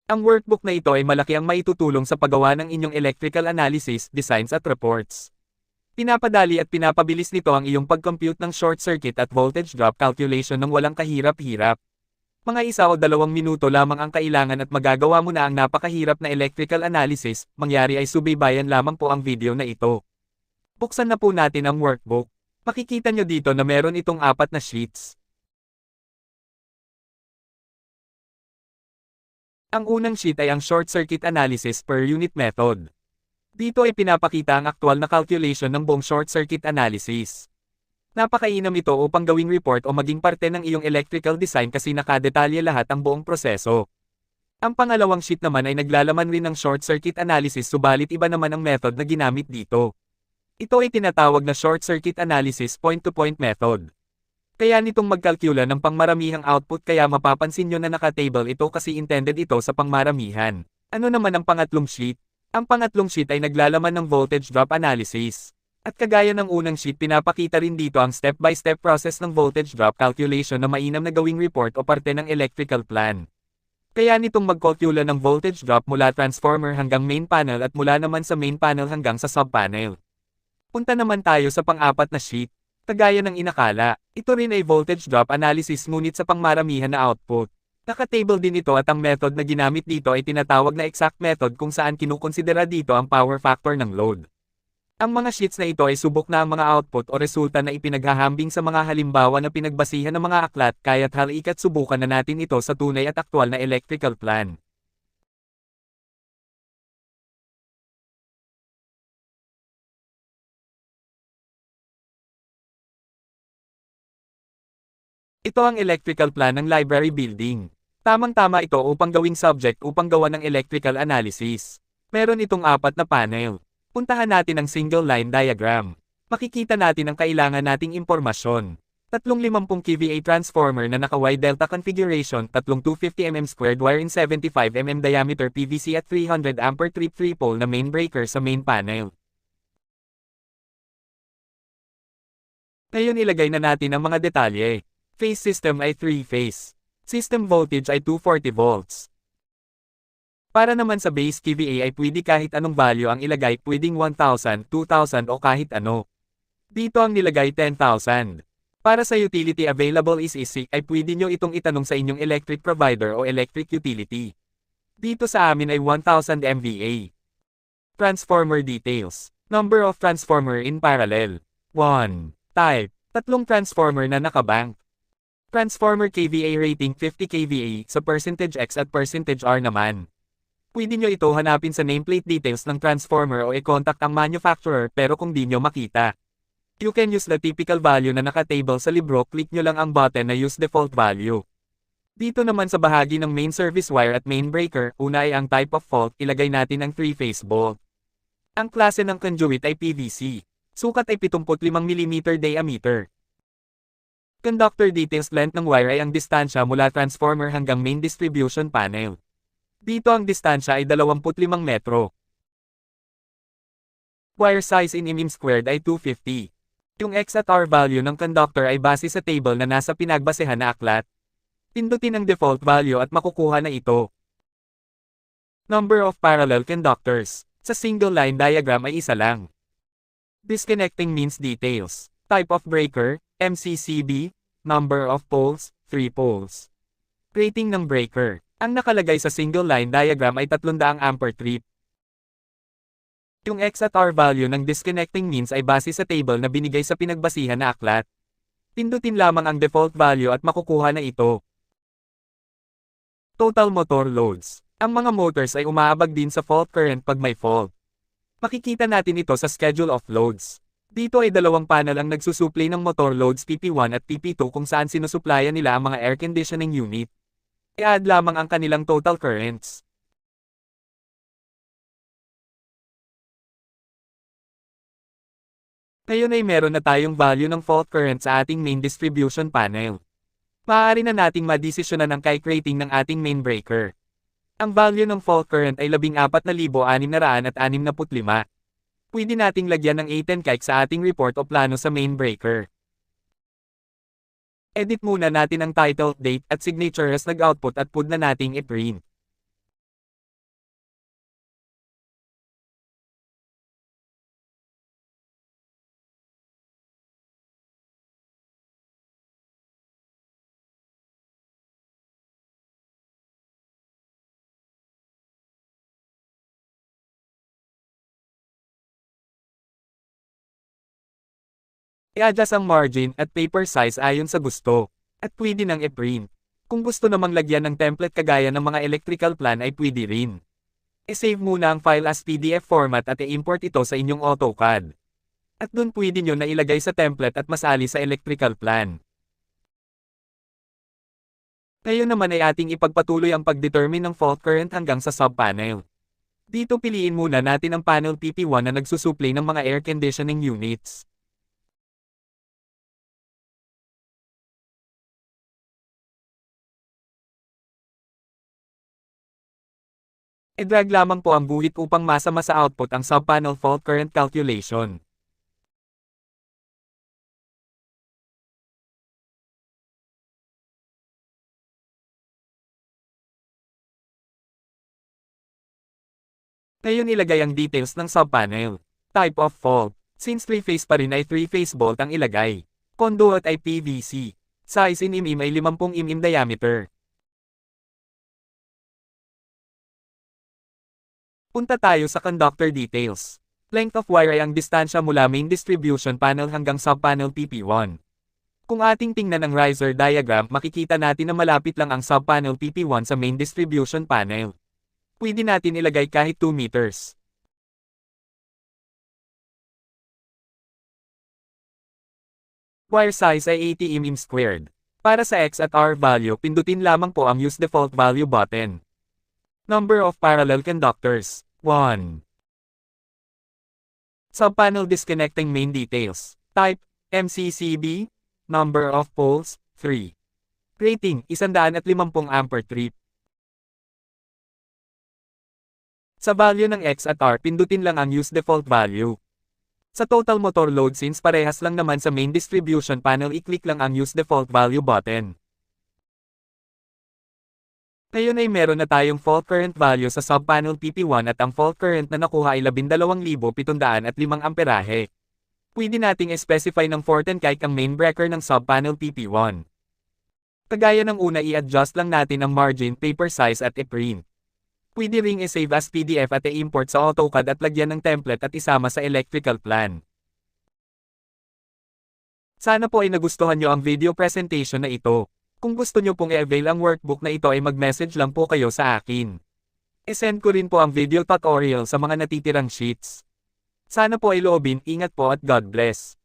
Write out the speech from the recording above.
Ang workbook na ito ay malaki ang maitutulong sa paggawa ng inyong electrical analysis, designs at reports. Pinapadali at pinapabilis nito ang iyong pag-compute ng short circuit at voltage drop calculation ng walang kahirap-hirap. Mga 1 o 2 minuto lamang ang kailangan at magagawa mo na ang napakahirap na electrical analysis, mangyari ay subaybayan lamang po ang video na ito. Buksan na po natin ang workbook. Makikita nyo dito na meron itong 4 na sheets. Ang unang sheet ay ang short circuit analysis per unit method. Dito ay pinapakita ang aktual na calculation ng buong short circuit analysis. Napakainam ito upang gawing report o maging parte ng iyong electrical design kasi nakadetalye lahat ang buong proseso. Ang pangalawang sheet naman ay naglalaman rin ng short circuit analysis subalit iba naman ang method na ginamit dito. Ito ay tinatawag na short circuit analysis point-to-point method. Kaya nitong magkalkula ng pangmaramihang output kaya mapapansin nyo na naka-table ito kasi intended ito sa pangmaramihan. Ano naman ang pangatlong sheet? Ang pangatlong sheet ay naglalaman ng voltage drop analysis. At kagaya ng unang sheet pinapakita rin dito ang step-by-step process ng voltage drop calculation na mainam na gawing report o parte ng electrical plan. Kaya nitong magkalkula ng voltage drop mula transformer hanggang main panel at mula naman sa main panel hanggang sa sub-panel. Punta naman tayo sa pang-apat na sheet. Kagaya ng inakala, ito rin ay voltage drop analysis ngunit sa pangmaramihan na output. Naka-table din ito at ang method na ginamit dito ay tinatawag na exact method kung saan kinukonsidera dito ang power factor ng load. Ang mga sheets na ito ay subok na ang mga output o resulta na ipinaghahambing sa mga halimbawa na pinagbasihan ng mga aklat kaya't halika't subukan na natin ito sa tunay at aktwal na electrical plan. Ito ang electrical plan ng library building. Tamang-tama ito upang gawing subject upang gawa ng electrical analysis. Meron itong 4 na panel. Puntahan natin ang single line diagram. Makikita natin ang kailangan nating impormasyon. 350 kVA transformer na naka-Y delta configuration, 250 mm squared wire in 75 mm diameter PVC at 300 ampere 3-pole na main breaker sa main panel. Ngayon ilagay na natin ang mga detalye. Phase system ay 3-phase. System voltage ay 240 volts. Para naman sa base kVA ay pwede kahit anong value ang ilagay, pwedeng 1,000, 2,000 o kahit ano. Dito ang nilagay 10,000. Para sa utility available is easy ay pwede nyo itong itanong sa inyong electric provider o electric utility. Dito sa amin ay 1,000 MVA. Transformer details. Number of transformer in parallel. 1. Type. 3 transformer na nakabank. Transformer kVA rating 50 kVA sa percentage X at percentage R naman. Pwede nyo ito hanapin sa nameplate details ng transformer o i-contact ang manufacturer pero kung di nyo makita. You can use the typical value na naka-table sa libro, click nyo lang ang button na use default value. Dito naman sa bahagi ng main service wire at main breaker, una ay ang type of fault, ilagay natin ang 3-phase bolt. Ang klase ng conduit ay PVC. Sukat ay 75 mm diameter. Conductor details length ng wire ay ang distansya mula transformer hanggang main distribution panel. Dito ang distansya ay 25 metro. Wire size in mm squared ay 250. Yung X at R value ng conductor ay base sa table na nasa pinagbasehan na aklat. Pindutin ang default value at makukuha na ito. Number of parallel conductors. Sa single line diagram ay isa lang. Disconnecting means details. Type of breaker, MCCB. Number of poles, 3 poles. Rating ng breaker. Ang nakalagay sa single line diagram ay 300 ampere trip. Yung X at R value ng disconnecting means ay base sa table na binigay sa pinagbasihan na aklat. Pindutin lamang ang default value at makukuha na ito. Total motor loads. Ang mga motors ay umaabag din sa fault current pag may fault. Makikita natin ito sa schedule of loads. Dito ay 2 panel ang nagsusupply ng motor loads PP1 at PP2 kung saan sinusuplayan nila ang mga air conditioning unit. I-add lamang ang kanilang total currents. Ngayon ay meron na tayong value ng fault current sa ating main distribution panel. Maaari na nating madesisyonan ang kike rating ng ating main breaker. Ang value ng fault current ay 14,665. Pwede nating lagyan ng A10 kike sa ating report o plano sa main breaker. Edit muna natin ang title, date, at signature as nag-output at pwede na nating i-print. I-adjust ang margin at paper size ayon sa gusto. At pwede nang i-print. Kung gusto namang lagyan ng template kagaya ng mga electrical plan ay pwede rin. I-save muna ang file as PDF format at i-import ito sa inyong AutoCAD. At dun pwede nyo na ilagay sa template at masali sa electrical plan. Ngayon naman ay ating ipagpatuloy ang pag-determine ng fault current hanggang sa sub-panel. Dito piliin muna natin ang panel PP1 na nagsusupply ng mga air conditioning units. I-drag lamang po ang guhit upang masama sa output ang sub-panel fault current calculation. Ngayon ilagay ang details ng sub-panel. Type of fault. Since 3-phase pa rin ay 3-phase bolt ang ilagay. Conduit ay PVC. Size in mm ay 50 mm diameter. Punta tayo sa conductor details. Length of wire ay ang distansya mula main distribution panel hanggang sub-panel PP1. Kung ating tingnan ang riser diagram, makikita natin na malapit lang ang sub-panel PP1 sa main distribution panel. Pwede natin ilagay kahit 2 meters. Wire size ay 80 mm squared. Para sa X at R value, pindutin lamang po ang Use Default Value button. Number of parallel conductors, 1. Sub-panel disconnecting main details. Type, MCCB. Number of poles, 3. Rating, 150 ampere trip. Sa value ng X at R, pindutin lang ang Use Default Value. Sa total motor load, since parehas lang naman sa main distribution panel, i-click lang ang Use Default Value button. Ngayon ay meron na tayong fault current value sa sub-panel PP1 at ang fault current na nakuha ay 12,705 amperahe. Pwede nating i-specify ng 410 kike ang main breaker ng sub-panel PP1. Kagaya ng una, i-adjust lang natin ang margin, paper size at i-print. Pwede ring i-save as PDF at i-import sa AutoCAD at lagyan ng template at isama sa electrical plan. Sana po ay nagustuhan nyo ang video presentation na ito. Kung gusto nyo pong i-avail ang workbook na ito ay mag-message lang po kayo sa akin. I-send ko rin po ang video tutorial sa mga natitirang sheets. Sana po ay loobin, ingat po at God bless.